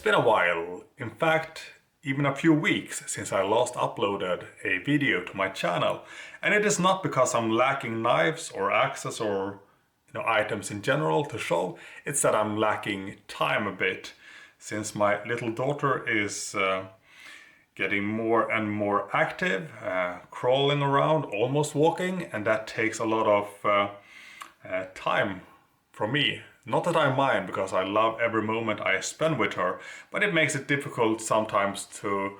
been a while, in fact even a few weeks since I last uploaded a video to my channel, and it is not because I'm lacking knives or axes or items in general to show. It's that I'm lacking time a bit since my little daughter is getting more and more active, crawling around, almost walking, and that takes a lot of time from me. Not that I mind, because I love every moment I spend with her, but it makes it difficult sometimes to,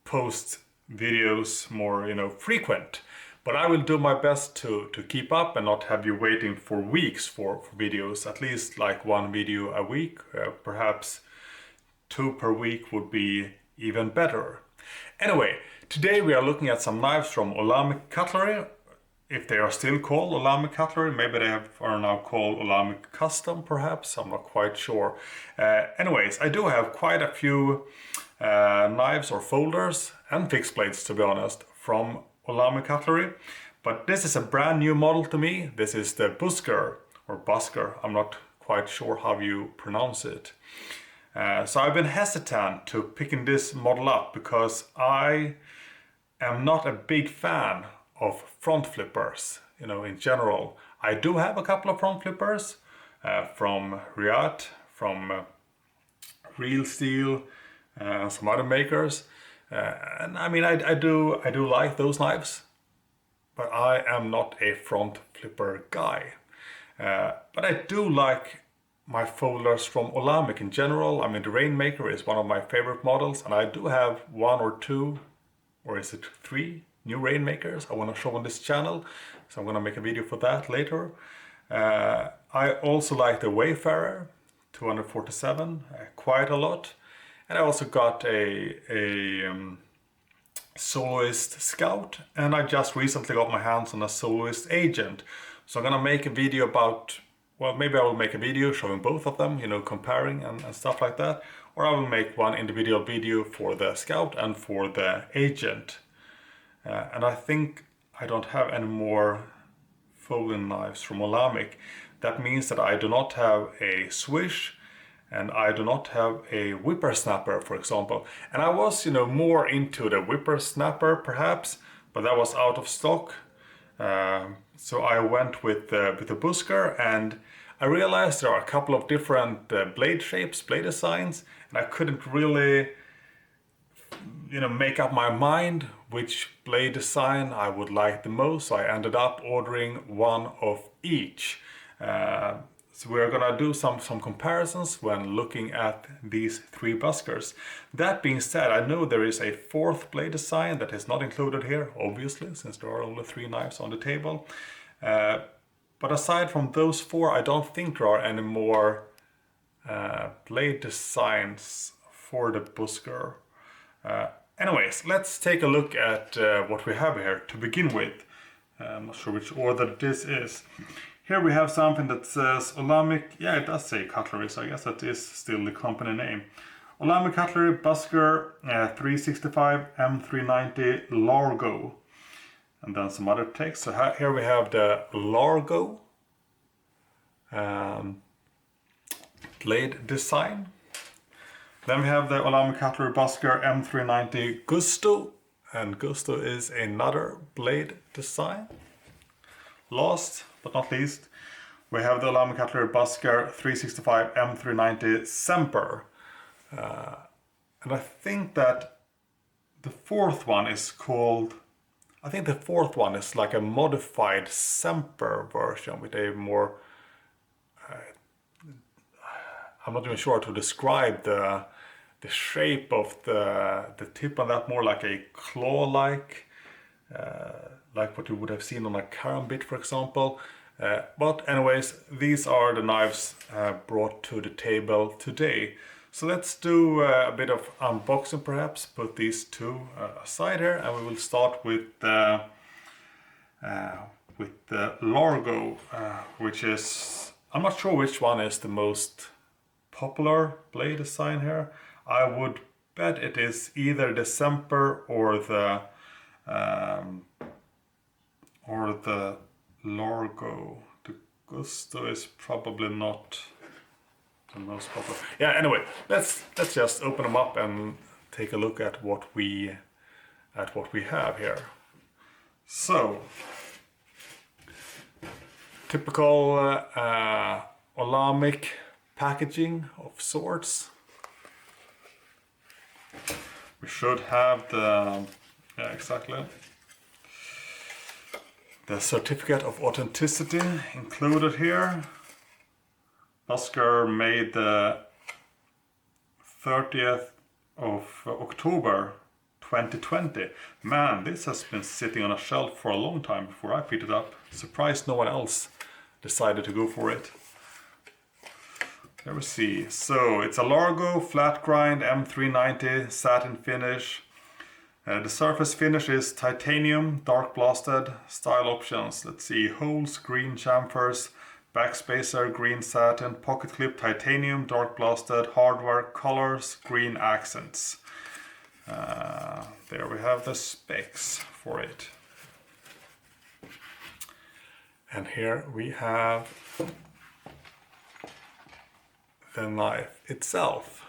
post videos more, frequent. But I will do my best to keep up and not have you waiting for weeks for videos. At least like one video a week, perhaps 2 per week would be even better. Anyway, today we are looking at some knives from Olamic Cutlery. If they are still called Olamic Cutlery, maybe they are now called Olamic Custom perhaps, I'm not quite sure. Anyways, I do have quite a few knives or folders and fixed blades, to be honest, from Olamic Cutlery. But this is a brand new model to me. This is the Busker, or Busker, I'm not quite sure how you pronounce it. So I've been hesitant to picking this model up because I am not a big fan of front flippers, in general. I do have a couple of front flippers from Riyadh, from Real Steel, some other makers, and I mean I do like those knives, but I am not a front flipper guy. But I do like my folders from Olamic in general. I mean, the Rainmaker is one of my favorite models, and I do have 1 or 2, or is it 3? New Rainmakers I want to show on this channel, so I'm going to make a video for that later. I also like the Wayfarer 247 quite a lot, and I also got a Soloist Scout, and I just recently got my hands on a Soloist Agent. So I'm going to make a video about, well, maybe I will make a video showing both of them, comparing and stuff like that, or I will make one individual video for the Scout and for the Agent. And I think I don't have any more folding knives from Olamic. That means that I do not have a swish, and I do not have a whippersnapper, for example. And I was, more into the whippersnapper perhaps, but that was out of stock. So I went with the Busker, and I realized there are a couple of different blade shapes, blade designs, and I couldn't really make up my mind which blade design I would like the most, so I ended up ordering one of each. So we're gonna do some comparisons when looking at these 3 Buskers. That being said, I know there is a 4th blade design that is not included here, obviously, since there are only 3 knives on the table. But aside from those 4, I don't think there are any more blade designs for the Busker. Anyways, let's take a look at what we have here to begin with. I'm not sure which order this is. Here we have something that says Olamic, yeah, it does say Cutlery, so I guess that is still the company name. Olamic Cutlery Busker 365 M390 Largo. And then some other text. So here we have the Largo blade design. Then we have the Olamic Cutlery Busker M390 Gusto, and Gusto is another blade design. Last but not least, we have the Olamic Cutlery Busker 365 M390 Semper. And I think that the 4th one is called, I think the 4th one is like a modified Semper version with a more, I'm not even sure how to describe the shape of the tip on that, more like a claw-like, like what you would have seen on a karambit, for example. But anyways, these are the knives brought to the table today. So let's do a bit of unboxing perhaps, put these 2 aside here, and we will start with the Largo, which is, I'm not sure which one is the most popular blade design here. I would bet it is either the Semper or the Largo. The Gusto is probably not the most popular. Yeah, anyway, let's just open them up and take a look at what we have here. So, typical Olamic packaging of sorts. We should have the, yeah, exactly, the certificate of authenticity included here. Busker made the 30th of October 2020. Man, this has been sitting on a shelf for a long time before I picked it up. Surprised no one else decided to go for it. Let me see. So it's a Largo flat grind M390 satin finish. The surface finish is titanium, dark blasted. Style options. Let's see. Holes, green chamfers, backspacer, green satin, pocket clip, titanium, dark blasted, hardware, colors, green accents. There we have the specs for it. And here we have the knife itself.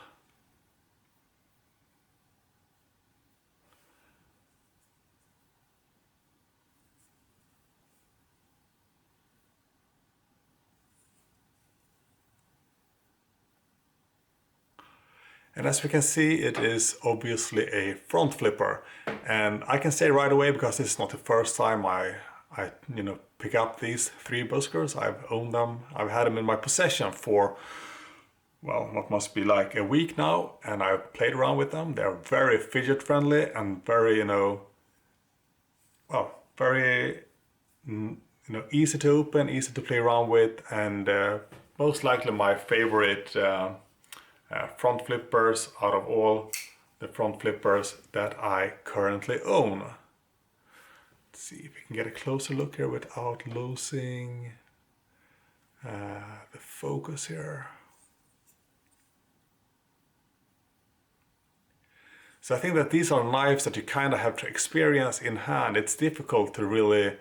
And as we can see, it is obviously a front flipper. And I can say right away, because this is not the first time I pick up these 3 Buskers. I've owned them, I've had them in my possession for, well, what must be like a week now, and I've played around with them. They're very fidget friendly and very, very, easy to open, easy to play around with, and most likely my favorite front flippers out of all the front flippers that I currently own. Let's see if we can get a closer look here without losing the focus here. So I think that these are knives that you kind of have to experience in hand. It's difficult to really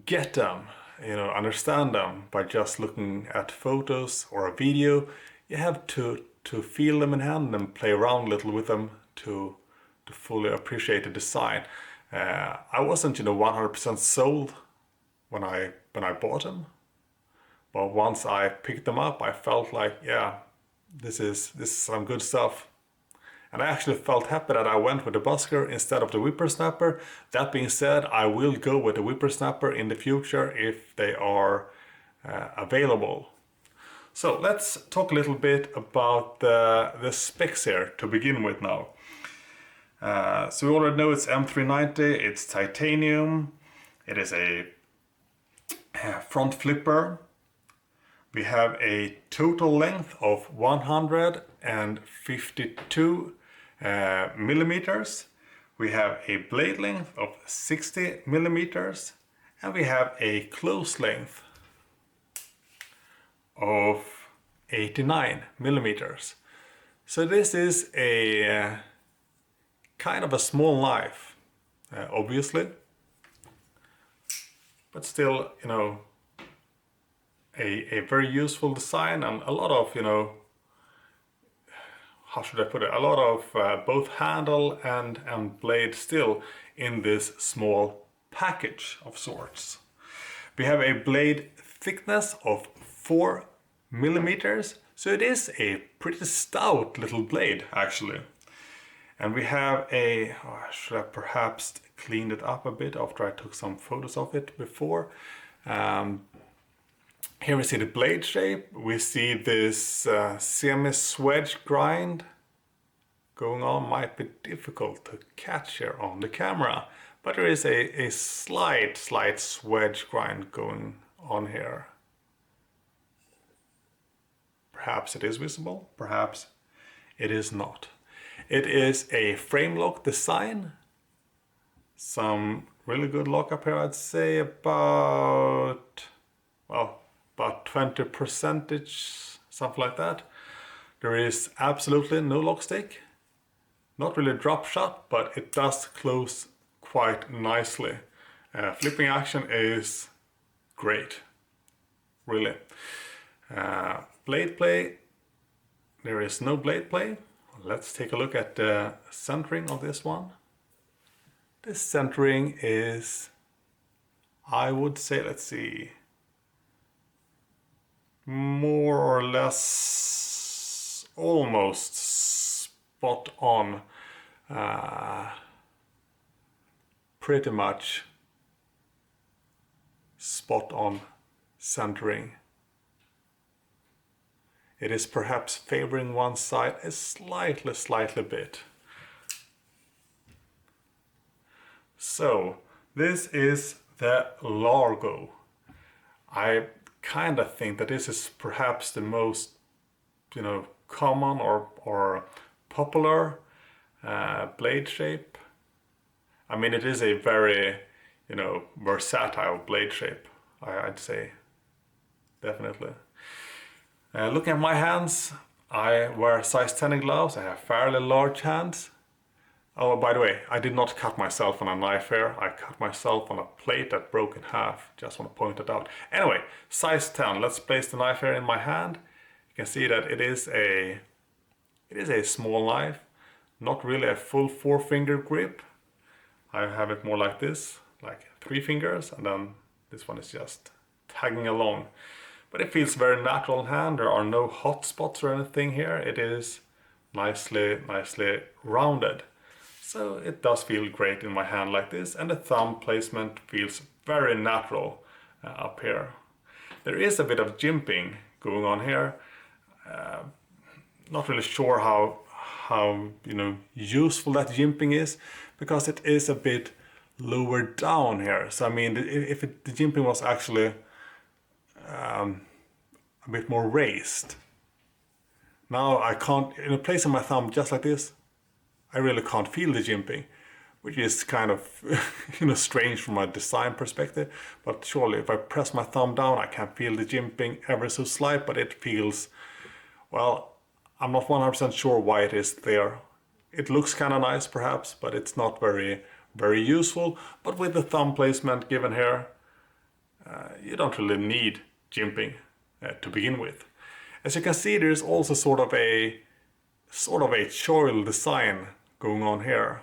get them, understand them by just looking at photos or a video. You have to feel them in hand and play around a little with them to fully appreciate the design. I wasn't 100% sold when I bought them, but once I picked them up, I felt like, yeah, this is some good stuff. And I actually felt happy that I went with the Busker instead of the Whippersnapper. That being said, I will go with the Whippersnapper in the future if they are available. So let's talk a little bit about the specs here to begin with now. So we already know it's M390, it's titanium, it is a front flipper. We have a total length of 152 millimeters. We have a blade length of 60 millimeters, and we have a close length of 89 millimeters. So this is a kind of a small knife, obviously, but still, a very useful design, and a lot of, how should I put it, a lot of both handle and blade still in this small package of sorts. We have a blade thickness of 4 millimeters, so it is a pretty stout little blade actually. And we have a, should I perhaps cleaned it up a bit after I took some photos of it before. Here we see the blade shape. We see this semi-swedge grind going on. Might be difficult to catch here on the camera, but there is a slight swedge grind going on here. Perhaps it is visible, perhaps it is not. It is a frame lock design. Some really good lockup here. I'd say about 20%, something like that. There is absolutely no lock stick. Not really drop shot, but it does close quite nicely. Flipping action is great, really. Blade play there is no blade play. Let's take a look at the centering of this one. This centering is, I would say, let's see, more or less almost spot on. Pretty much spot on centering. It is perhaps favoring one side a slightly bit. So this is the Largo. I kind of think that this is perhaps the most, common or popular blade shape. I mean, it is a very, versatile blade shape, I'd say, definitely. Looking at my hands, I wear size 10 gloves. I have fairly large hands. Oh, by the way, I did not cut myself on a knife here. I cut myself on a plate that broke in half. Just want to point it out. Anyway, size 10. Let's place the knife here in my hand. You can see that it is a small knife, not really a full 4-finger grip. I have it more like this, like 3 fingers, and then this one is just tagging along. But it feels very natural in hand. There are no hot spots or anything here. It is nicely rounded. So it does feel great in my hand like this, and the thumb placement feels very natural up here. There is a bit of jimping going on here. Not really sure how useful that jimping is, because it is a bit lower down here. So I mean, if the jimping was actually a bit more raised. Now I can't, placing my thumb just like this, I really can't feel the jimping, which is kind of strange from a design perspective. But surely if I press my thumb down, I can feel the jimping ever so slight, but it feels, well, I'm not 100% sure why it is there. It looks kind of nice perhaps, but it's not very useful. But with the thumb placement given here, you don't really need jimping to begin with. As you can see, there's also sort of a choil design going on here.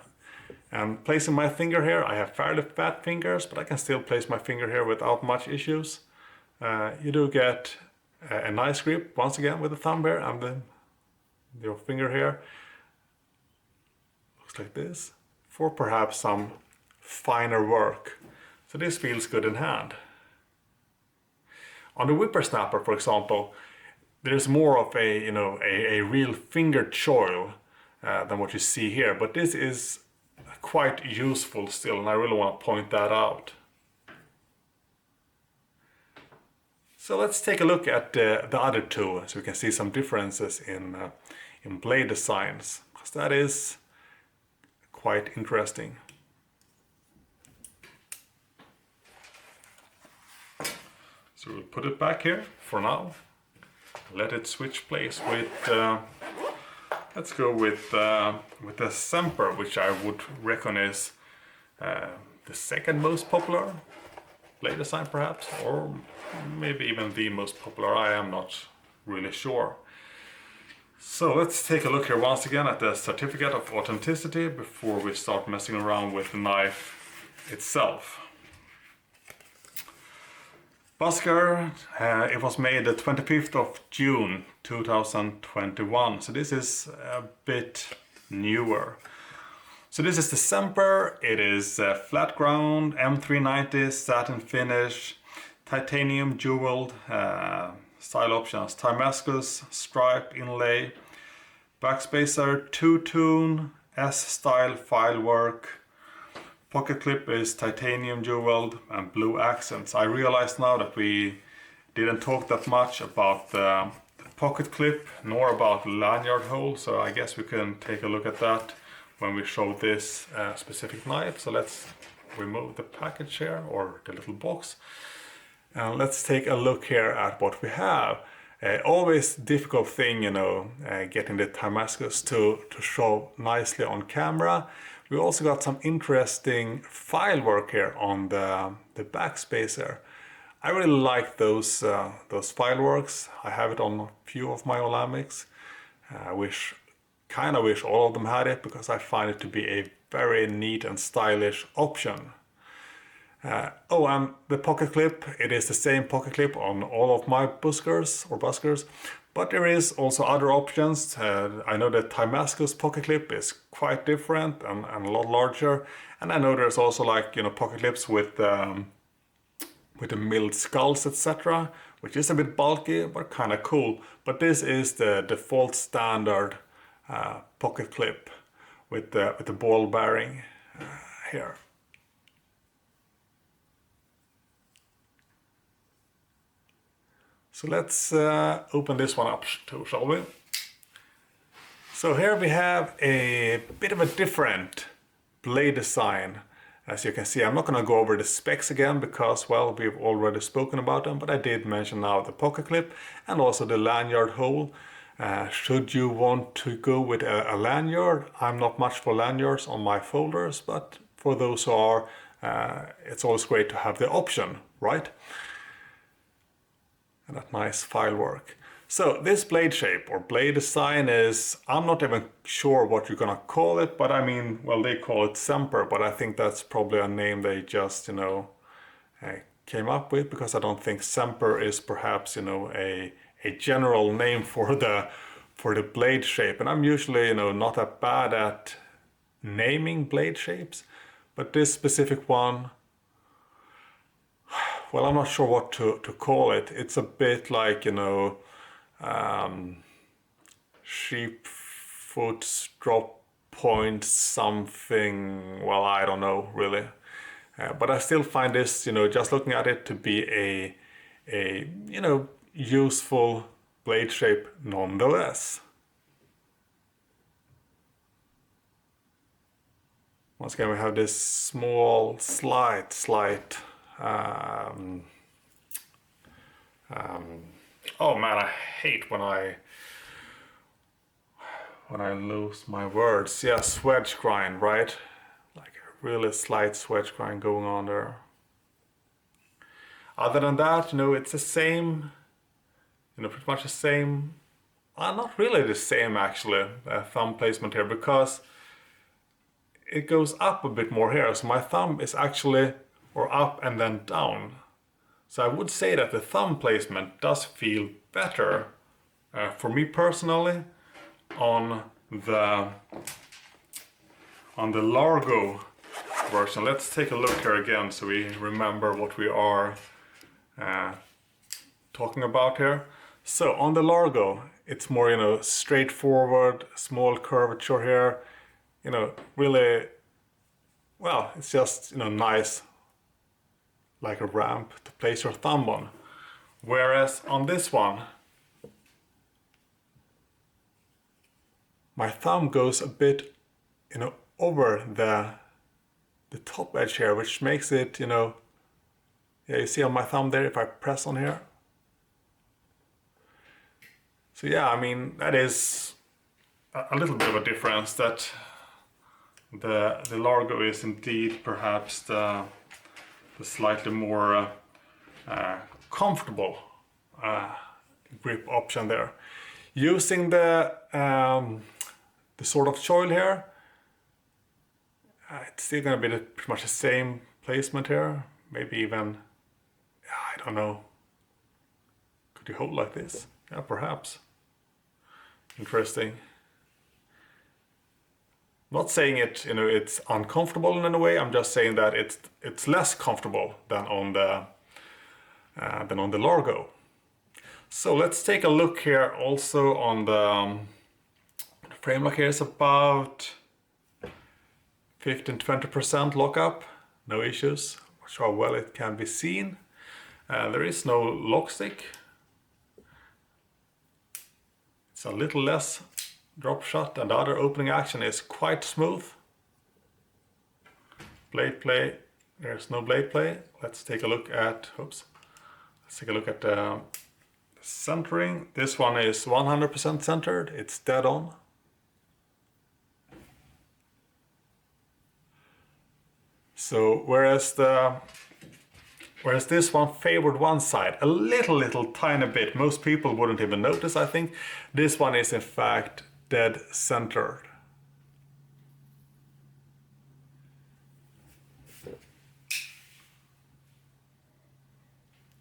And placing my finger here, I have fairly fat fingers, but I can still place my finger here without much issues. You do get a nice grip once again with the thumb here, and your finger here looks like this, for perhaps some finer work. So this feels good in hand. On the whippersnapper, for example, there's more of a real finger choil than what you see here, but this is quite useful still, and I really want to point that out. So let's take a look at the other two, so we can see some differences in blade designs, because that is quite interesting. So we'll put it back here for now. Let it switch place with, let's go with the Semper, which I would reckon is the second most popular blade design perhaps, or maybe even the most popular. I am not really sure. So let's take a look here once again at the certificate of authenticity before we start messing around with the knife itself. Busker, it was made the 25th of June 2021, so this is a bit newer. So this is the Semper. It is flat ground, M390 satin finish, titanium jeweled, style options, Damascus stripe inlay, backspacer, 2-tone, S-style file work. Pocket clip is titanium jeweled and blue accents. I realize now that we didn't talk that much about the pocket clip nor about the lanyard hole, so I guess we can take a look at that when we show this specific knife. So let's remove the package here, or the little box, and let's take a look here at what we have. Always difficult thing, getting the Damascus to show nicely on camera. We also got some interesting file work here on the backspacer. I really like those file works. I have it on a few of my Olamics. Kind of wish all of them had it, because I find it to be a very neat and stylish option. Oh, and the pocket clip, it is the same pocket clip on all of my Buskers, but there is also other options. I know that Damascus pocket clip is quite different and a lot larger, and I know there's also, like, you know, pocket clips with the milled skulls, etc., which is a bit bulky but kind of cool. But this is the default standard pocket clip with the ball bearing here. So let's open this one up too, shall we? So here we have a bit of a different blade design. As you can see, I'm not going to go over the specs again because, well, we've already spoken about them, but I did mention now the pocket clip and also the lanyard hole. Should you want to go with a lanyard, I'm not much for lanyards on my folders, but for those who are, it's always great to have the option, right? And that nice file work. So this blade shape or blade design is, I'm not even sure what you're gonna call it, but I mean, well, they call it Semper, but I think that's probably a name they just, you know, came up with, because I don't think Semper is perhaps, you know, a general name for the blade shape. And I'm usually, you know, not that bad at naming blade shapes, but this specific one, well, I'm not sure what to call it. It's a bit like, you know, sheep foot drop point something. Well, I don't know really, but I still find this, you know, just looking at it, to be a you know, useful blade shape nonetheless. Once again, we have this small slight oh man, I hate when I lose my words. Yeah, swedge grind, right? Like a really slight swedge grind going on there. Other than that, you know, it's the same, you know, pretty much the same, well, not really the same actually, thumb placement here, because it goes up a bit more here. So my thumb is actually, or up and then down. So I would say that the thumb placement does feel better for me personally on the Largo version. Let's take a look here again so we remember what we are talking about here. So on the Largo, it's more, you know, straightforward, small curvature here, you know, really, well, it's just, you know, nice, like a ramp to place your thumb on. Whereas on this one, my thumb goes a bit, you know, over the top edge here, which makes it, you know, yeah, you see on my thumb there, if I press on here. So yeah, I mean, that is a little bit of a difference, that the Largo is indeed perhaps the slightly more comfortable grip option there. Using the sort of choil here, it's still going to be pretty much the same placement here. Maybe even, I don't know, could you hold like this? Yeah, perhaps. Interesting. Not saying it, you know, it's uncomfortable in any way. I'm just saying that it's less comfortable than on the Largo. So let's take a look here also on the frame lock. Here is about 15-20% lockup, no issues. Not sure how well it can be seen. There is no lock stick. It's a little less drop shot, and the other opening action is quite smooth. Blade play, there's no blade play. Let's take a look at, let's take a look at the centering. This one is 100% centered, it's dead on. So whereas the Whereas this one favored one side a little tiny bit. Most people wouldn't even notice, I think. This one is in fact dead centered.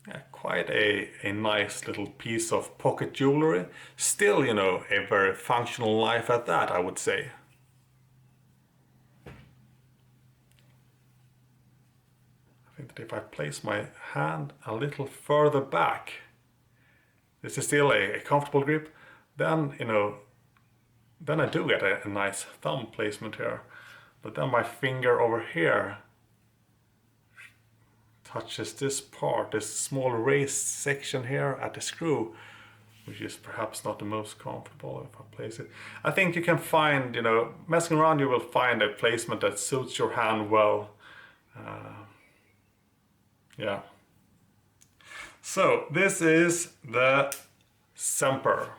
Yeah, quite a nice little piece of pocket jewelry. Still, you know, a very functional knife at that, I would say. I think that if I place my hand a little further back, this is still a comfortable grip, then, you know, then I do get a nice thumb placement here. But then my finger over here touches this part, this small raised section here at the screw, which is perhaps not the most comfortable if I place it. I think you can find, you know, messing around, you will find a placement that suits your hand well. Yeah. So this is the Semper.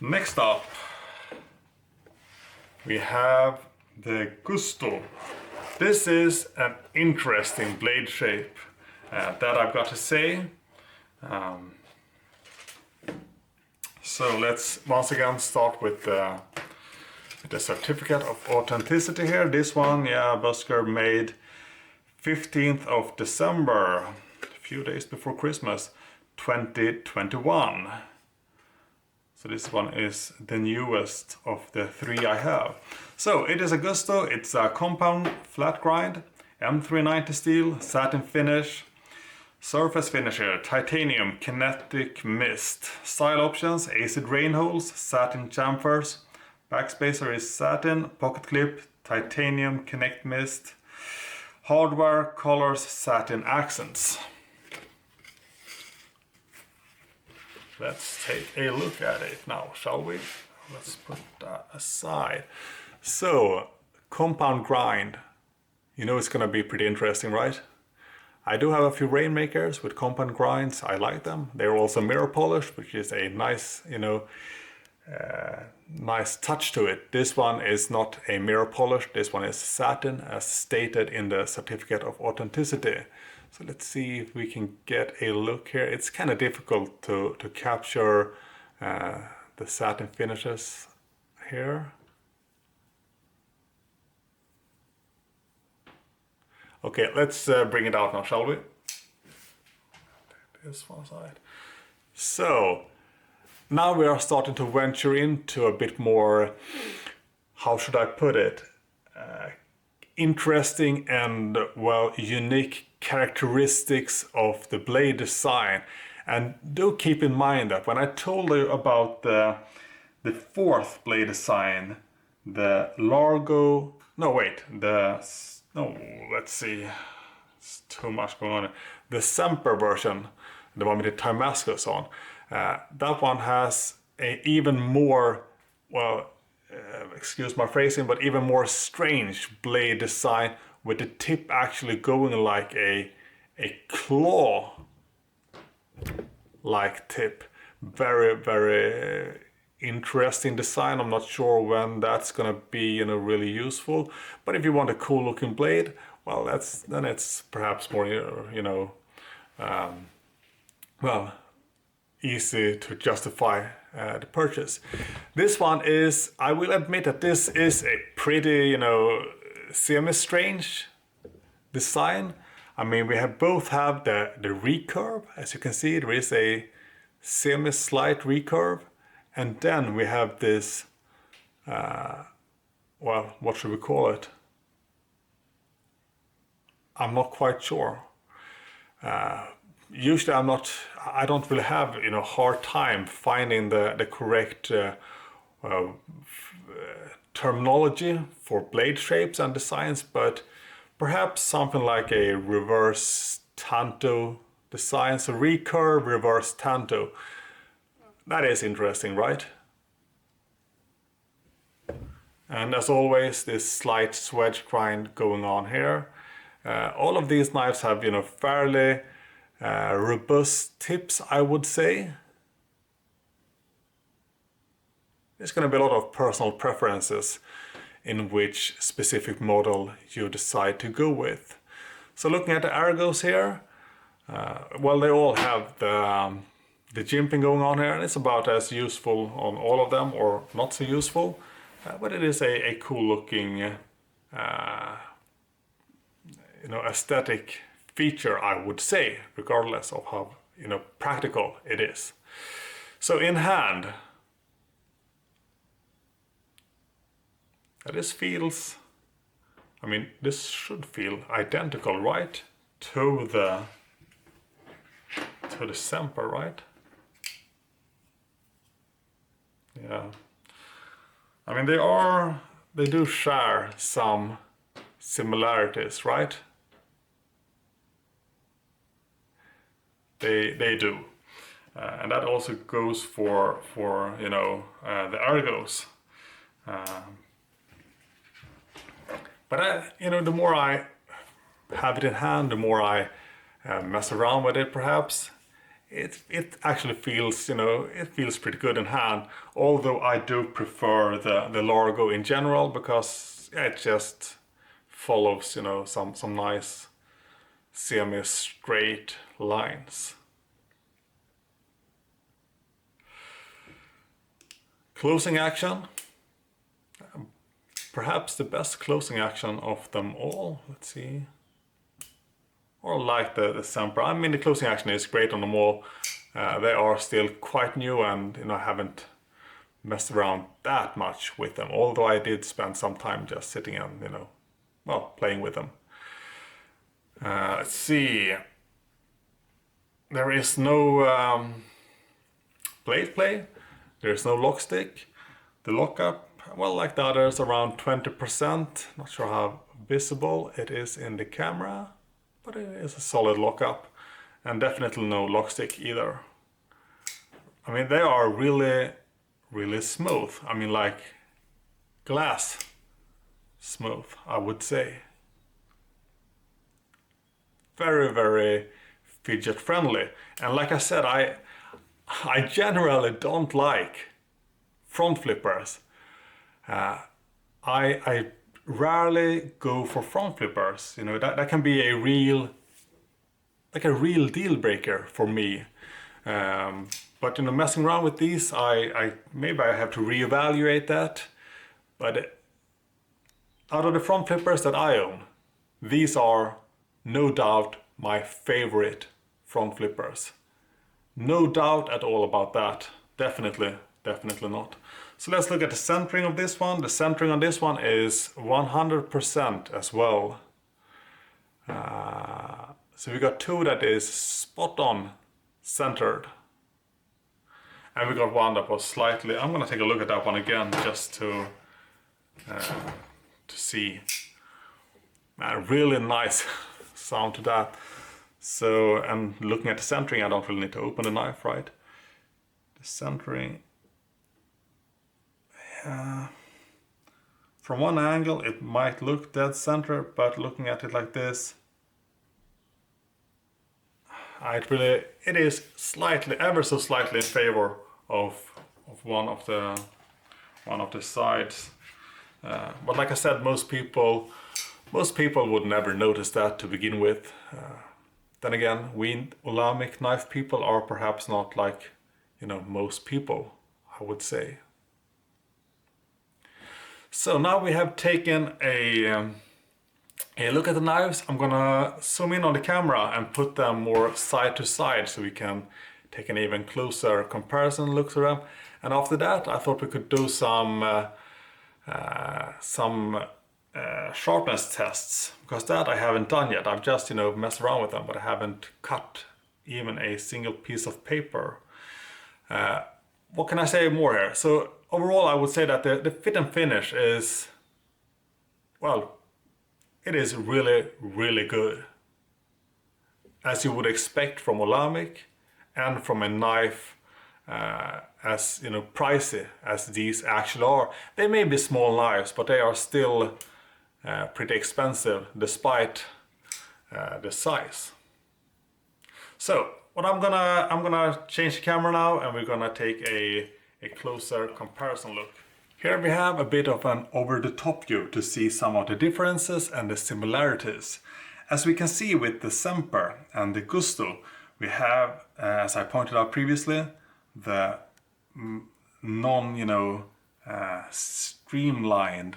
Next up, we have the Gusto. This is an interesting blade shape that I've got to say. So let's once again start with the certificate of authenticity here. This one, yeah, Busker made 15th of December, a few days before Christmas, 2021. So this one is the newest of the three I have. So it is a Gusto, it's a compound flat grind, M390 steel, satin finish, surface finish here, titanium kinetic mist. Style options, acid rain holes, satin chamfers, backspacer is satin, pocket clip, titanium connect mist, hardware, colors, satin accents. Let's take a look at it now, shall we? Let's put that aside. So, compound grind. You know it's gonna be pretty interesting, right? I do have a few rainmakers with compound grinds. I like them. They're also mirror polished, which is a nice, you know, nice touch to it. This one is not a mirror polish. This one is satin, as stated in the certificate of authenticity. So let's see if we can get a look here. It's kind of difficult to capture the satin finishes here. Okay, let's bring it out now, shall we? This one side. So now we are starting to venture into a bit more, how should I put it, interesting and, well, unique characteristics of the blade design. And do keep in mind that when I told you about the fourth blade design, the Largo, let's see, it's too much going on. The Semper version, the one with the Damascus on, that one has a even more, well, excuse my phrasing, but even more strange blade design, with the tip actually going like a claw like tip. Very interesting design. I'm not sure when that's gonna be, you know, really useful, but if you want a cool looking blade, well, then it's perhaps more, you know, well, easy to justify the purchase. This one is, I will admit that this is a pretty, you know, semi-strange design. I mean, we both have the recurve. As you can see, there is a semi-slight recurve, and then we have this, well, what should we call it? I'm not quite sure. Usually I don't really have, you know, hard time finding the correct terminology for blade shapes and designs, but perhaps something like a reverse tanto design, so recurve, reverse tanto. That is interesting, right? And as always, this slight swedge grind going on here. All of these knives have, you know, fairly robust tips, I would say. There's going to be a lot of personal preferences in which specific model you decide to go with. So looking at the Argos here, well, they all have the jimping going on here, and it's about as useful on all of them, or not so useful, but it is a cool looking aesthetic feature, I would say, regardless of how practical it is. So in hand, this feels, I mean, this should feel identical, right, to the Semper, right? Yeah. I mean, they do share some similarities, right? They do, and that also goes for the Argos. But the more I have it in hand, the more I mess around with it, perhaps it actually feels it feels pretty good in hand. Although I do prefer the Largo in general, because it just follows some nice semi-straight lines. Closing action, perhaps the best closing action of them all. Let's see. Or like the Semper. I mean, the closing action is great on them all. They are still quite new, and I haven't messed around that much with them. Although I did spend some time just sitting and playing with them. Let's see. There is no blade play. There is no lock stick. The lockup, well, like the others, around 20%. Not sure how visible it is in the camera, but it is a solid lockup, and definitely no lock stick either. I mean, they are really, really smooth. I mean, like glass smooth, I would say. Very, very fidget friendly. And like I said, I generally don't like front flippers. I rarely go for front flippers. That can be a real deal breaker for me. But messing around with these, maybe I have to reevaluate that. But out of the front flippers that I own, these are no doubt my favorite front flippers. No doubt at all about that. Definitely not. So let's look at the centering of this one. The centering on this one is 100% as well. So we got two that is spot on centered. And we got one that was slightly, I'm gonna take a look at that one again just to see. Really nice sound to that. So, and looking at the centering, I don't really need to open the knife, right? The centering, from one angle it might look dead center, but looking at it like this, it is slightly, ever so slightly in favor of one of the sides. But like I said, most people would never notice that to begin with. Then again, we Olamic knife people are perhaps not like most people, I would say. So now we have taken a look at the knives. I'm gonna zoom in on the camera and put them more side to side so we can take an even closer comparison looks at them. And after that, I thought we could do some sharpness tests, because that I haven't done yet. I've just messed around with them, but I haven't cut even a single piece of paper. What can I say more here? So overall, I would say that the fit and finish is, well, it is really, really good, as you would expect from Olamic and from a knife as pricey as these actually are. They may be small knives, but they are still pretty expensive despite the size. So what I'm gonna change the camera now, and we're gonna take a closer comparison look. Here we have a bit of an over-the-top view to see some of the differences and the similarities. As we can see with the Semper and the Gusto, we have, as I pointed out previously, the streamlined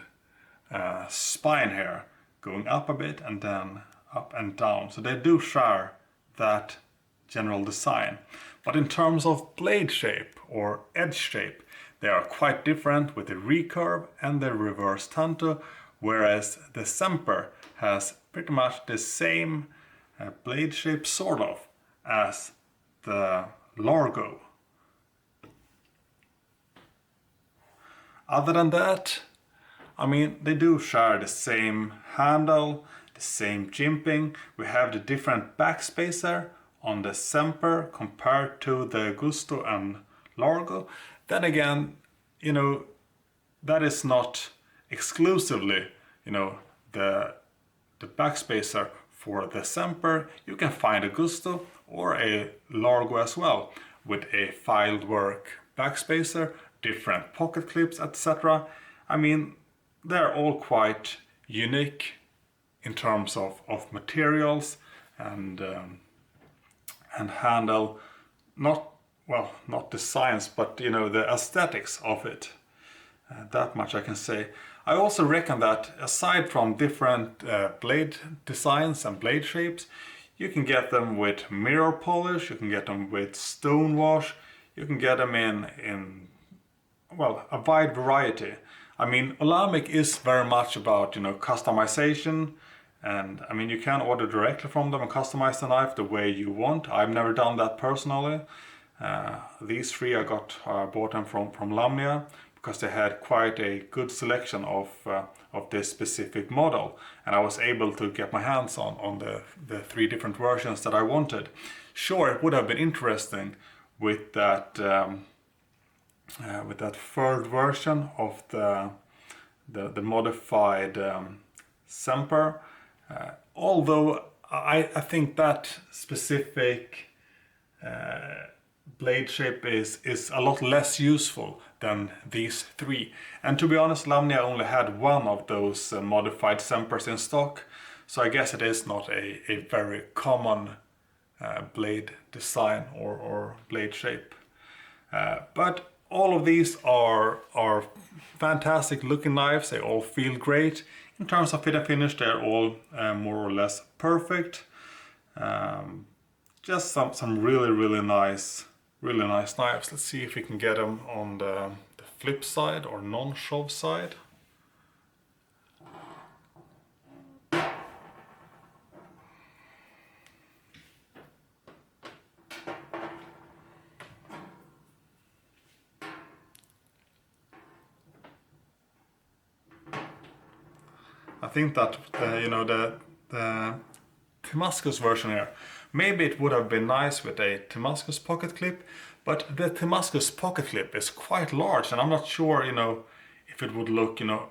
spine here, going up a bit and then up and down. So they do share that general design. But in terms of blade shape or edge shape, they are quite different with the recurve and the reverse tanto, whereas the Semper has pretty much the same blade shape sort of as the Largo. Other than that, I mean, they do share the same handle, the same jimping. We have the different backspacer on the Semper compared to the Gusto and Largo. Then again, you know, that is not exclusively, you know, the backspacer for the Semper. You can find a Gusto or a Largo as well with a filed work backspacer, different pocket clips, etc. I mean, they're all quite unique in terms of materials and handle, not designs, but you know, the aesthetics of it. That much I can say. I also reckon that aside from different blade designs and blade shapes, you can get them with mirror polish, you can get them with stone wash, you can get them in well, a wide variety. I mean, Olamic is very much about, you know, customization, and I mean, you can order directly from them and customize the knife the way you want. I've never done that personally. These three I bought them from Lamnia because they had quite a good selection of this specific model, and I was able to get my hands on the three different versions that I wanted. Sure, it would have been interesting with that third version of the modified Semper, although I think that specific blade shape is a lot less useful than these three. And to be honest, Lamnia only had one of those modified Sempers in stock, so I guess it is not a very common blade design or blade shape. But all of these are fantastic looking knives. They all feel great. In terms of fit and finish, they're all more or less perfect. Just some really nice knives. Let's see if we can get them on the flip side or non-shove side. I think that the Damascus version here, maybe it would have been nice with a Damascus pocket clip, but the Damascus pocket clip is quite large, and I'm not sure, you know, if it would look, you know,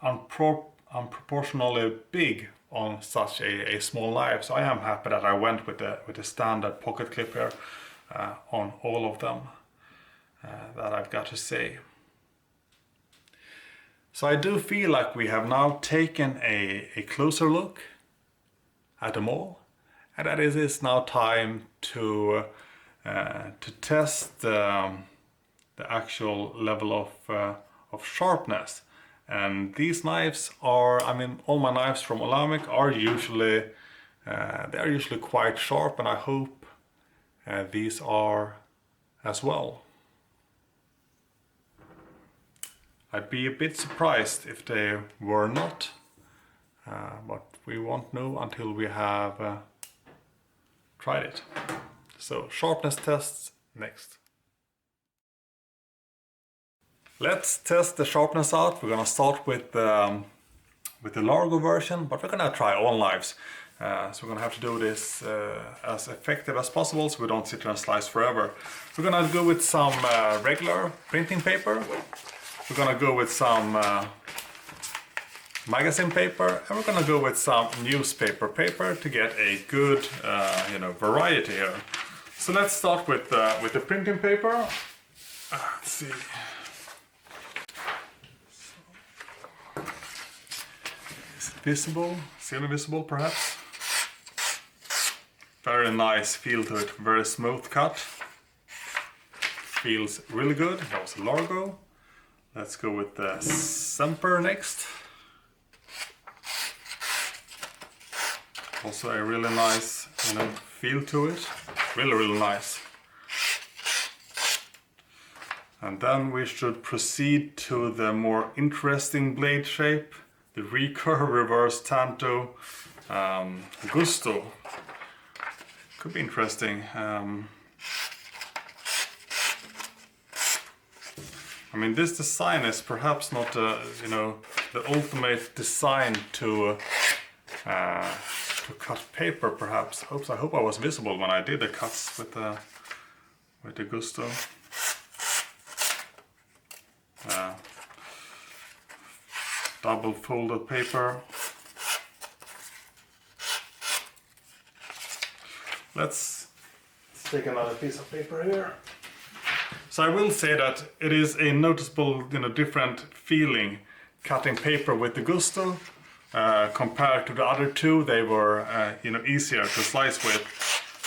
unproportionally big on such a small knife. So I am happy that I went with the standard pocket clip here on all of them. That I've got to say. So I do feel like we have now taken a closer look at them all, and that it is now time to test the actual level of sharpness. And these knives are, I mean, all my knives from Olamic are usually quite sharp, and I hope these are as well. I'd be a bit surprised if they were not, but we won't know until we have tried it. So sharpness tests next. Let's test the sharpness out. We're gonna start with the Largo version, but we're gonna try all knives. So we're gonna have to do this as effective as possible, so we don't sit there and slice forever. We're gonna go with some regular printing paper. We're gonna go with some magazine paper, and we're gonna go with some newspaper paper to get a good variety here. So let's start with the printing paper. Let's see. visible, semi-visible perhaps. Very nice feel to it, very smooth cut. Feels really good. That was a Largo. Let's go with the Semper next. Also a really nice, feel to it. Really nice. And then we should proceed to the more interesting blade shape, the recurve reverse tanto gusto. Could be interesting. I mean, this design is perhaps not, the ultimate design to cut paper. Perhaps. I hope I was visible when I did the cuts with the gusto. Double folded paper. Let's take another piece of paper here. So I will say that it is a noticeable, different feeling cutting paper with the gusto compared to the other two. They were, easier to slice with.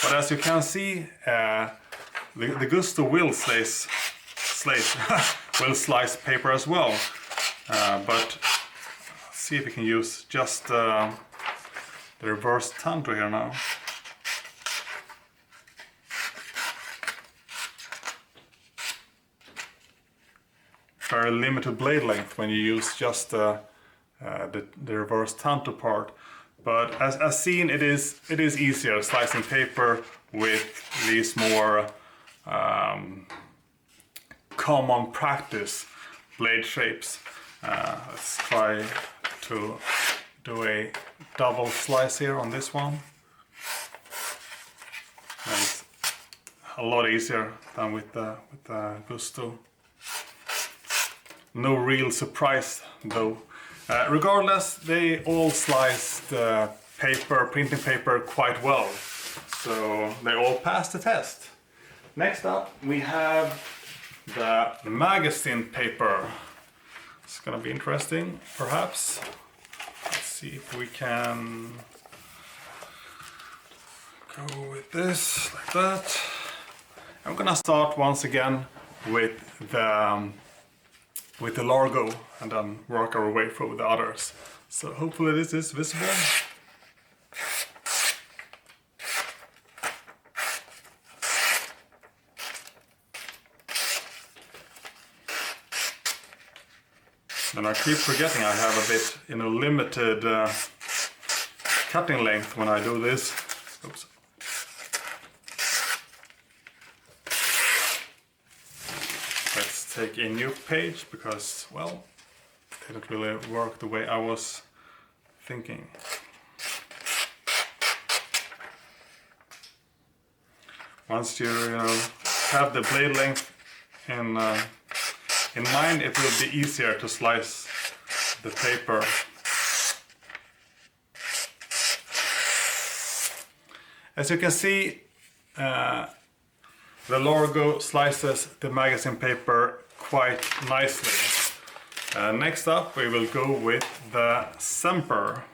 But as you can see, the gusto will slice paper as well. But let's see if we can use just the reverse tanto here now. Very limited blade length when you use just the reverse tanto part, but as seen, it is easier slicing paper with these more common practice blade shapes. Let's try to do a double slice here on this one. And it's a lot easier than with the gusto. No real surprise though. Regardless, they all sliced printing paper quite well, so they all passed the test. Next up we have the magazine paper. It's gonna be interesting, perhaps. Let's see if we can go with this like that. I'm gonna start once again with the Largo and then work our way through the others. So hopefully this is visible. And I keep forgetting I have a bit, limited cutting length when I do this. Oops. Let's take a new page because, well, it didn't really work the way I was thinking. Once you have the blade length in mind, it will be easier to slice the paper. As you can see, the Largo slices the magazine paper quite nicely. Next up we will go with the Semper.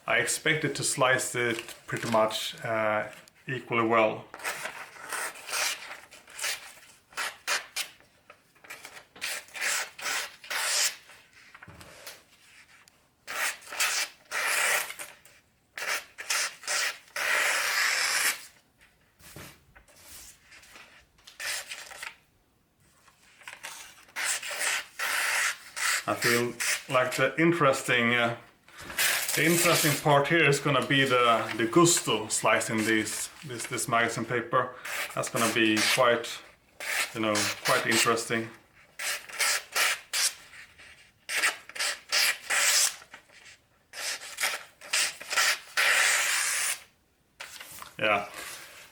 I expect it to slice it pretty much equally well. I feel like the interesting part here is gonna be the gusto slicing this magazine paper. That's gonna be quite interesting. Yeah,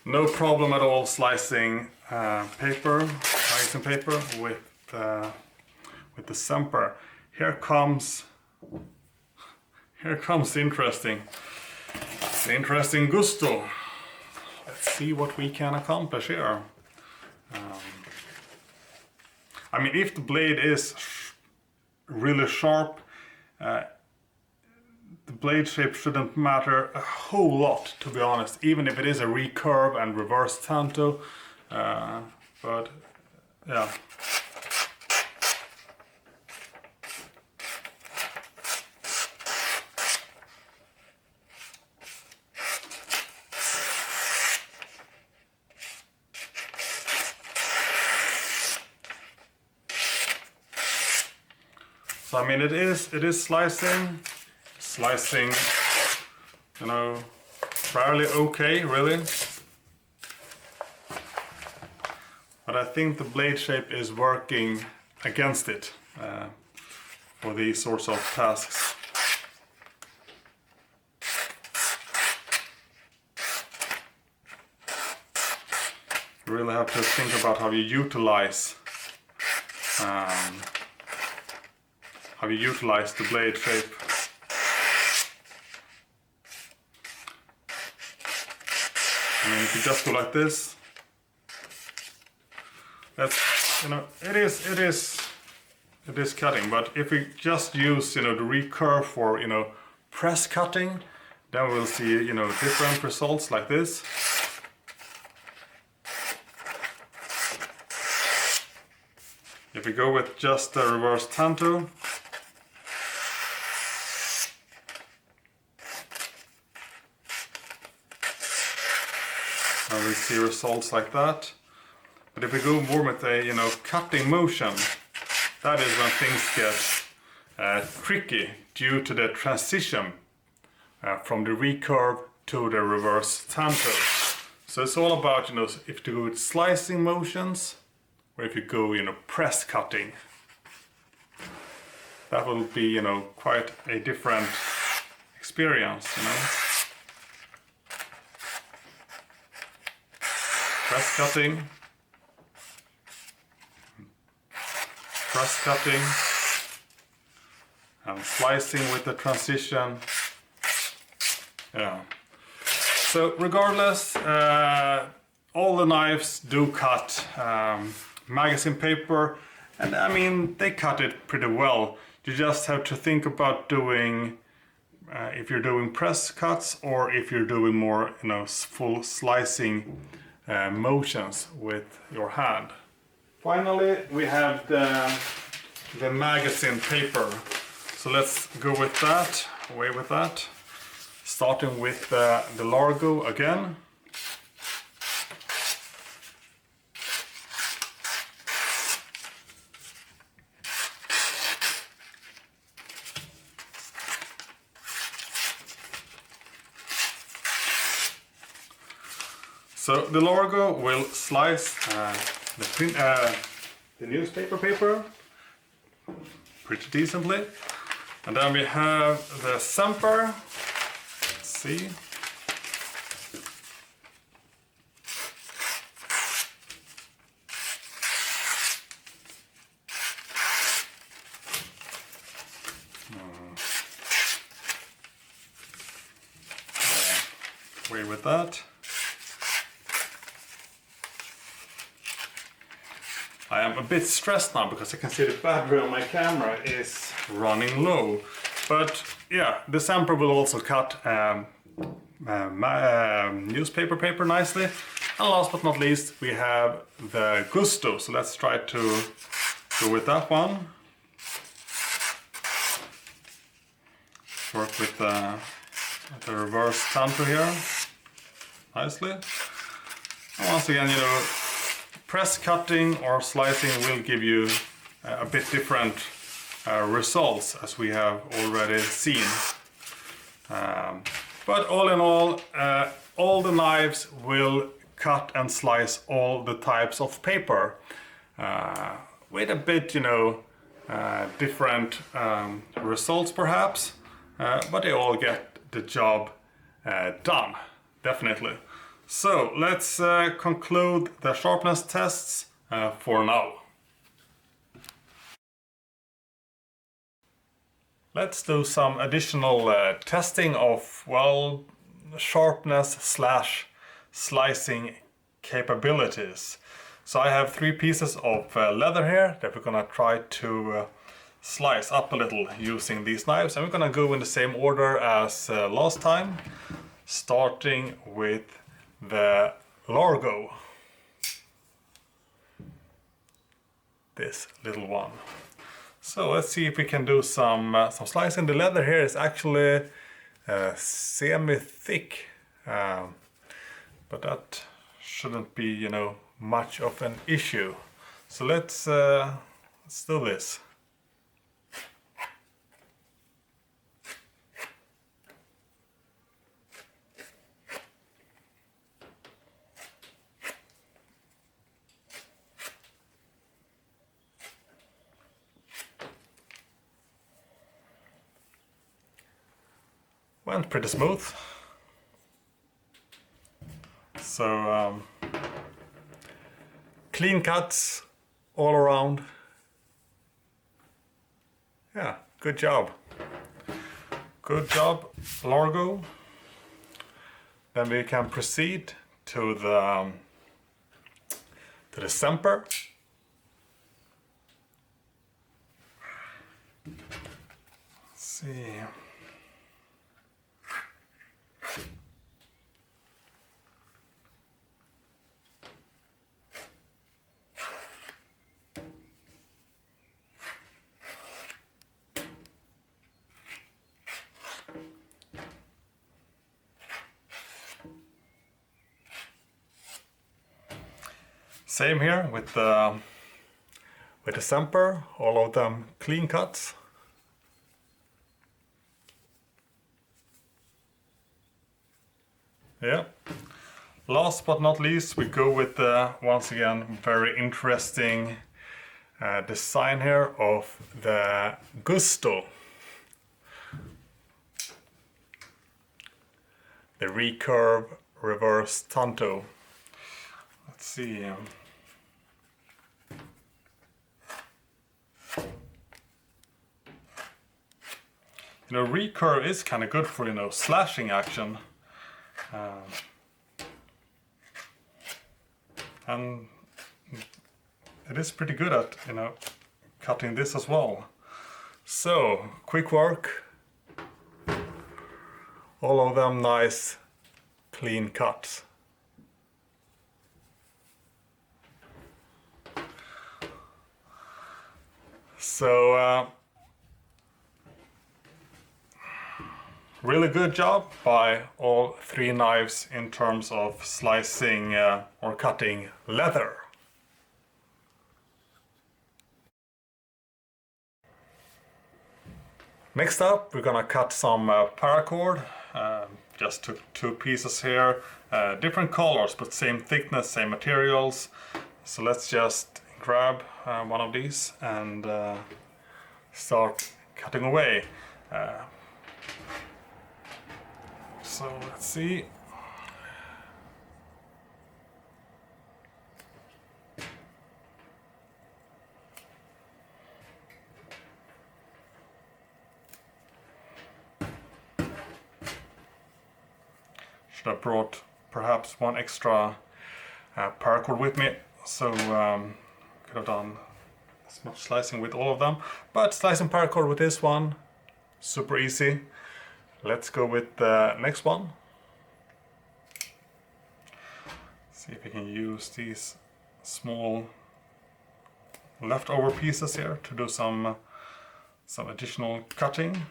no problem at all slicing magazine paper with the Semper. Here comes the interesting gusto. Let's see what we can accomplish here. I mean, if the blade is really sharp, blade shape shouldn't matter a whole lot, to be honest, even if it is a recurve and reverse tanto. But yeah. So I mean, it is slicing, you know, fairly okay, really. But I think the blade shape is working against it for these sorts of tasks. You really have to think about how you utilize the blade shape. I mean, if you just go like this, that's, you know, it is cutting. But if we just use, you know, the recurve for, you know, press cutting, then we'll see, you know, different results like this. If we go with just the reverse tanto, and we see results like that. But if we go more with a, you know, cutting motion, that is when things get tricky due to the transition from the recurve to the reverse tanto. So it's all about, you know, if you go with slicing motions, or if you go, you know, press cutting. That will be, you know, quite a different experience, you know. Press cutting, and slicing with the transition. Yeah. So regardless, all the knives do cut magazine paper, and I mean, they cut it pretty well. You just have to think about doing if you're doing press cuts or if you're doing more, you know, full slicing motions with your hand. Finally, we have the magazine paper. So let's go with that, away with that. Starting with the Largo again. So the Largo will slice the newspaper paper pretty decently. And then we have the Semper. Let's see. Away with that. I am a bit stressed now because I can see the battery on my camera is running low. But yeah, the Semper will also cut newspaper paper nicely. And last but not least, we have the Gusto. So let's try to go with that one. Work with the reverse tanto here nicely. And once again, you know, press cutting or slicing will give you a bit different results, as we have already seen. But all in all the knives will cut and slice all the types of paper with a bit, you know, different results perhaps, but they all get the job done, definitely. So let's conclude the sharpness tests for now. Let's do some additional testing of, well, sharpness slash slicing capabilities. So I have 3 pieces of leather here that we're gonna try to slice up a little using these knives, and we're gonna go in the same order as last time, starting with the Largo, this little one. So let's see if we can do some slicing. The leather here is actually semi-thick, but that shouldn't be, you know, much of an issue. So let's do this. Went pretty smooth. So clean cuts all around. Yeah, good job. Good job, Largo. Then we can proceed to the Semper. Let's see. Same here with the Semper, all of them clean cuts. Yeah. Last but not least, we go with the, once again, very interesting design here of the Gusto. The recurve reverse tanto. Let's see. You know, recurve is kind of good for, you know, slashing action. And it is pretty good at, you know, cutting this as well. So, quick work. All of them nice, clean cuts. So, really good job by all three knives in terms of slicing or cutting leather. Next up, we're gonna cut some paracord. Just took two pieces here, different colors but same thickness, same materials. So let's just grab one of these and start cutting away. So let's see. Should have brought perhaps one extra paracord with me, so could have done as much slicing with all of them. But slicing paracord with this one, super easy. Let's go with the next one. See if we can use these small leftover pieces here to do some additional cutting.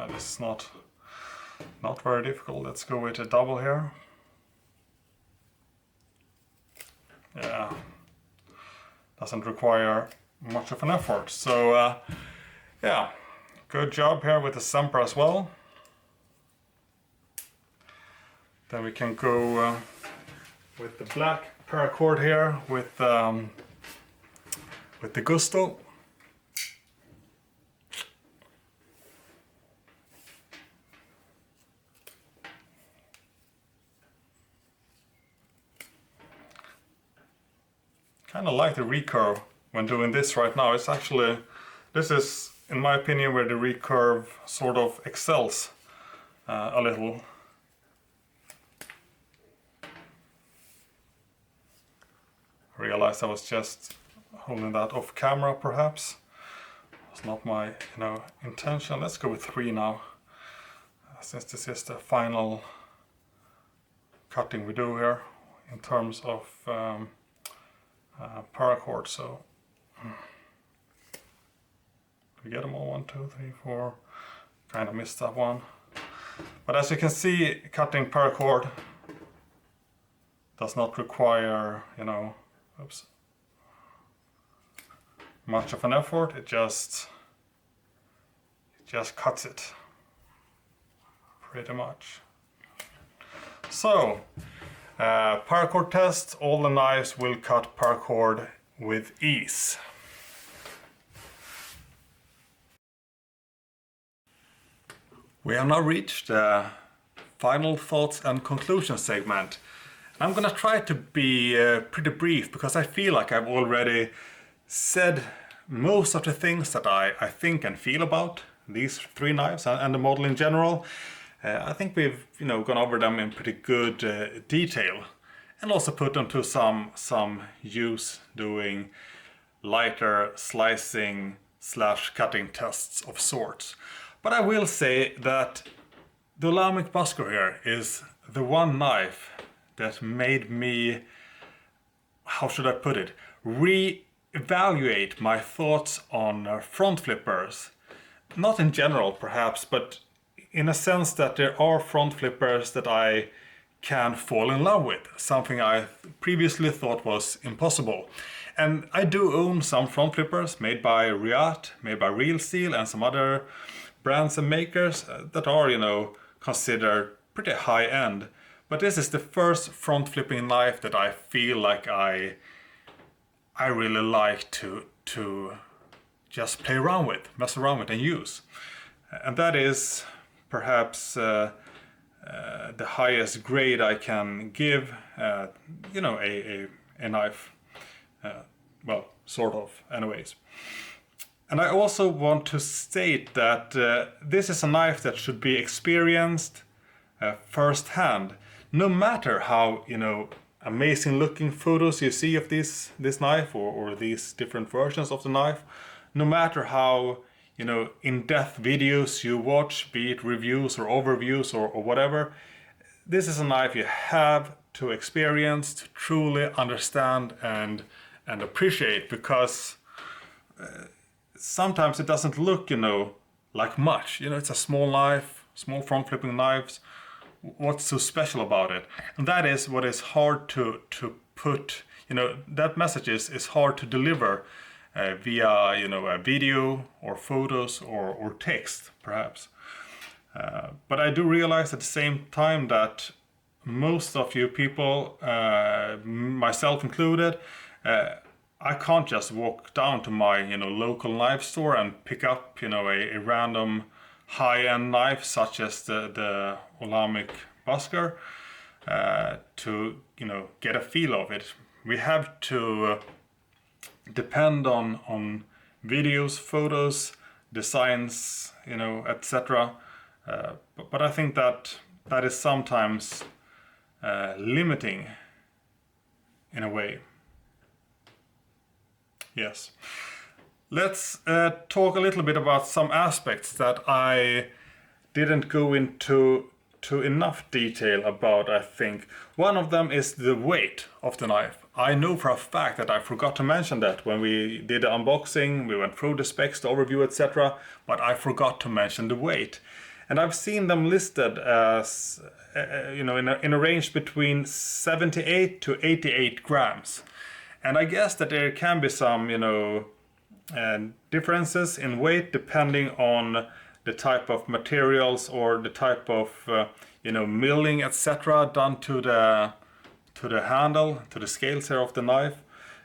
This is not very difficult. Let's go with a double here. Yeah, doesn't require much of an effort. So yeah, good job here with the Semper as well. Then we can go with the black paracord here with the Gusto. Kind of like the recurve when doing this right now. It's actually, this is in my opinion where the recurve sort of excels a little. I realized I was just holding that off camera perhaps. It's not my intention. Let's go with 3 now, since this is the final cutting we do here in terms of paracord. So we get them all, 1, 2, 3, 4. Kind of missed that one. But as you can see, cutting paracord does not require, much of an effort. It just cuts it pretty much. So, paracord test. All the knives will cut paracord with ease. We have now reached the final thoughts and conclusion segment. I'm gonna try to be pretty brief because I feel like I've already said most of the things that I think and feel about these 3 knives and the model in general. I think we've gone over them in pretty good detail, and also put them to some use doing lighter slicing / cutting tests of sorts. But I will say that the Olamic Busker here is the one knife that made me, how should I put it, re-evaluate my thoughts on front flippers. Not in general perhaps, but in a sense that there are front flippers that I can fall in love with, something I previously thought was impossible. And I do own some front flippers made by Riat, made by Real Steel, and some other brands and makers that are, considered pretty high end. But this is the first front flipping knife that I feel like I really like to just play around with, mess around with and use. And that is perhaps the highest grade I can give, a knife. Well, sort of, anyways. And I also want to state that this is a knife that should be experienced firsthand. No matter how, amazing looking photos you see of this knife or these different versions of the knife, no matter how, in-depth videos you watch, be it reviews or overviews or whatever, this is a knife you have to experience to truly understand and appreciate, because sometimes it doesn't look, like much. It's a small knife, small front flipping knives. What's so special about it? And that is what is hard to put, that message is hard to deliver via, a video or photos or text, perhaps. But I do realize at the same time that most of you people, myself included, I can't just walk down to my local knife store and pick up a random high-end knife such as the Olamic Busker to get a feel of it. We have to depend on videos, photos, designs, etc. But I think that is sometimes limiting in a way. Yes. Let's talk a little bit about some aspects that I didn't go into enough detail about, I think. One of them is the weight of the knife. I know for a fact that I forgot to mention that when we did the unboxing, we went through the specs, the overview, etc. But I forgot to mention the weight. And I've seen them listed as, in a range between 78 to 88 grams. And I guess that there can be some, differences in weight depending on the type of materials or the type of, milling, etc. done to the handle, to the scales here of the knife.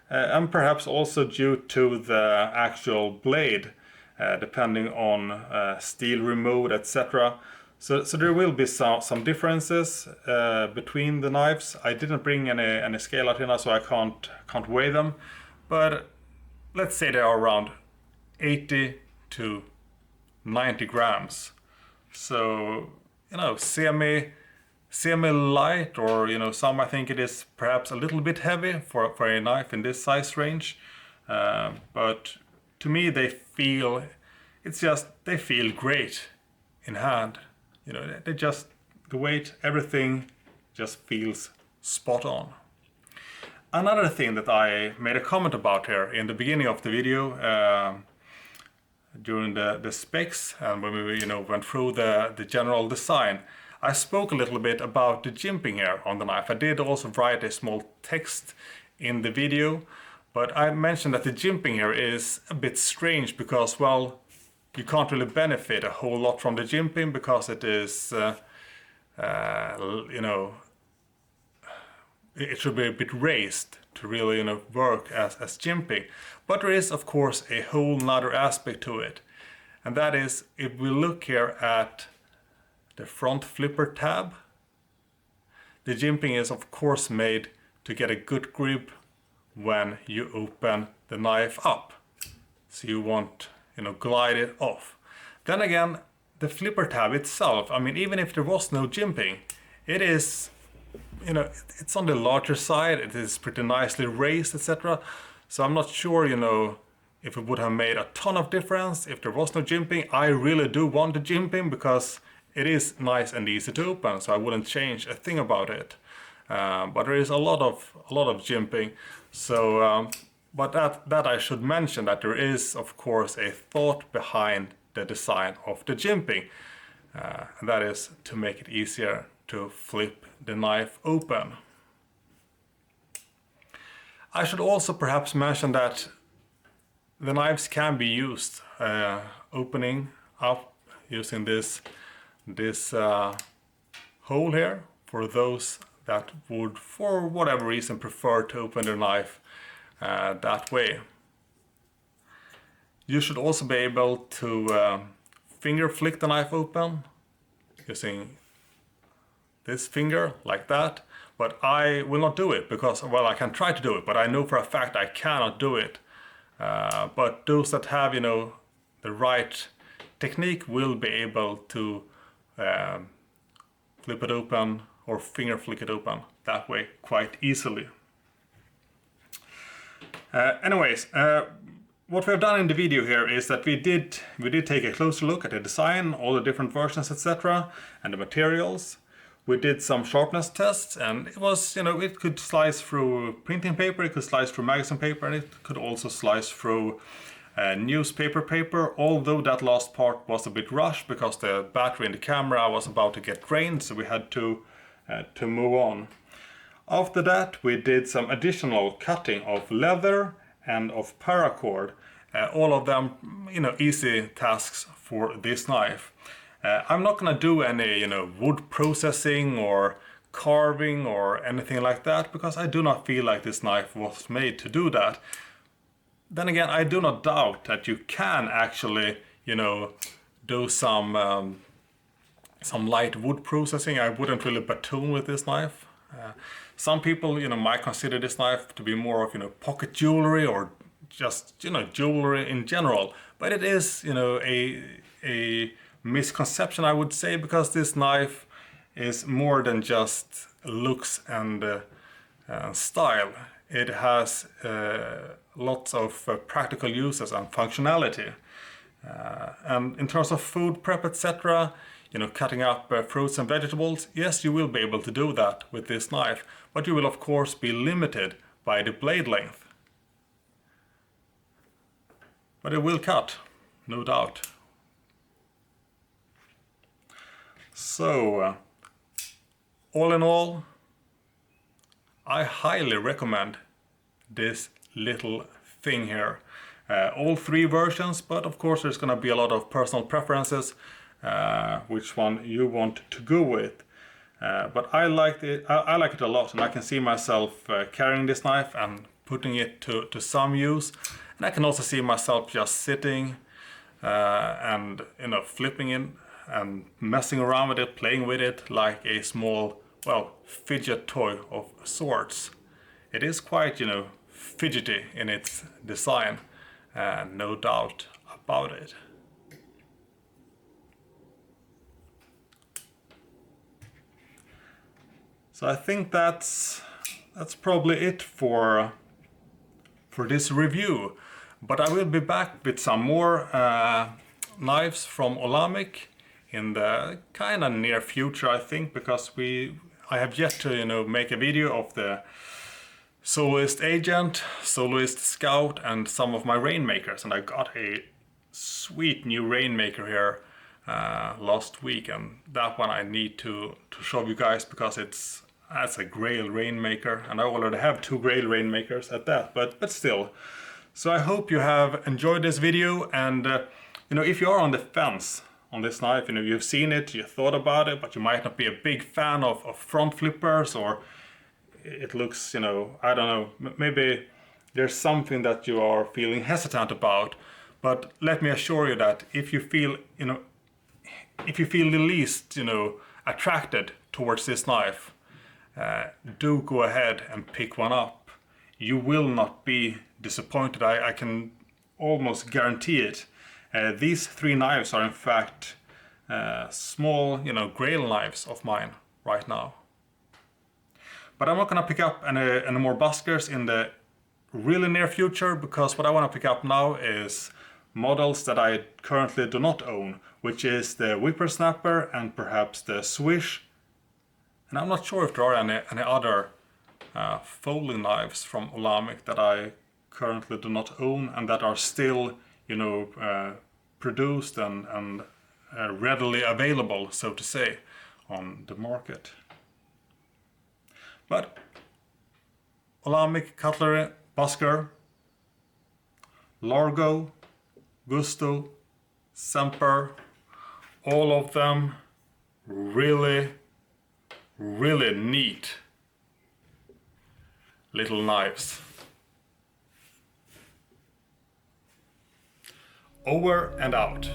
And perhaps also due to the actual blade, depending on steel remove, etc. So there will be some differences between the knives. I didn't bring any scale out here now, so I can't weigh them. But let's say they are around 80 to 90 grams. So, semi light, or some I think it is perhaps a little bit heavy for a knife in this size range. but to me they feel, they feel great in hand. You know, they just, the weight, everything just feels spot on. Another thing that I made a comment about here in the beginning of the video, during the specs, and when we went through the general design, I spoke a little bit about the jimping here on the knife. I did also write a small text in the video, but I mentioned that the jimping here is a bit strange because, well, you can't really benefit a whole lot from the jimping because it is, it should be a bit raised to really work as jimping. But there is of course a whole nother aspect to it, and that is, if we look here at the front flipper tab, the jimping is of course made to get a good grip when you open the knife up, so you won't glide it off. Then again, the flipper tab itself, I mean, even if there was no jimping, it is, it's on the larger side, it is pretty nicely raised, etc. So I'm not sure, if it would have made a ton of difference if there was no jimping. I really do want the jimping because it is nice and easy to open, so I wouldn't change a thing about it. But there is a lot of jimping. So, but that I should mention, that there is of course a thought behind the design of the jimping, and that is to make it easier to flip the knife open. I should also perhaps mention that the knives can be used opening up using this hole here, for those that would, for whatever reason, prefer to open their knife that way. You should also be able to finger flick the knife open using this finger like that, but I will not do it because, well, I can try to do it, but I know for a fact I cannot do it. But those that have, the right technique will be able to flip it open or finger flick it open that way quite easily. Anyways, what we have done in the video here is that we did take a closer look at the design, all the different versions, etc., and the materials. We did some sharpness tests, and it was, it could slice through printing paper, it could slice through magazine paper, and it could also slice through newspaper paper, although that last part was a bit rushed because the battery in the camera was about to get drained, so we had to move on. After that, we did some additional cutting of leather and of paracord, all of them, easy tasks for this knife. I'm not gonna do any, wood processing or carving or anything like that, because I do not feel like this knife was made to do that. Then again, I do not doubt that you can actually, do some light wood processing. I wouldn't really batoon with this knife. Some people, might consider this knife to be more of, pocket jewelry or just, jewelry in general. But it is, a misconception, I would say, because this knife is more than just looks and style. It has lots of practical uses and functionality. And in terms of food prep, etc., cutting up fruits and vegetables, yes, you will be able to do that with this knife, but you will of course be limited by the blade length. But it will cut, no doubt. So, all in all, I highly recommend this little thing here. All three versions, but of course there's gonna be a lot of personal preferences, which one you want to go with. But I like it a lot, and I can see myself carrying this knife and putting it to some use. And I can also see myself just sitting and flipping it and messing around with it, playing with it like a small, well, fidget toy of sorts. It is quite, fidgety in its design, no doubt about it. So I think that's probably it for for this review. But I will be back with some more knives from Olamic in the kind of near future, I think, because I have yet to make a video of the Soloist Agent, Soloist Scout, and some of my rainmakers, and I got a sweet new rainmaker here last week, and that one I need to show you guys because that's a Grail rainmaker, and I already have 2 Grail rainmakers at that, but still. So I hope you have enjoyed this video, and if you are on the fence on this knife, you've seen it, you thought about it, but you might not be a big fan of front flippers, or it looks, I don't know, maybe there's something that you are feeling hesitant about. But let me assure you that if you feel, the least, attracted towards this knife, do go ahead and pick one up. You will not be disappointed. I can almost guarantee it. These 3 knives are in fact small, Grail knives of mine right now. But I'm not gonna pick up any more Buskers in the really near future, because what I want to pick up now is models that I currently do not own, which is the Whippersnapper and perhaps the Swish. And I'm not sure if there are any other folding knives from Olamic that I currently do not own and that are still, produced and readily available, so to say, on the market. But Olamic, Cutlery, Busker, Largo, Gusto, Semper, all of them really, really neat little knives. Over and out.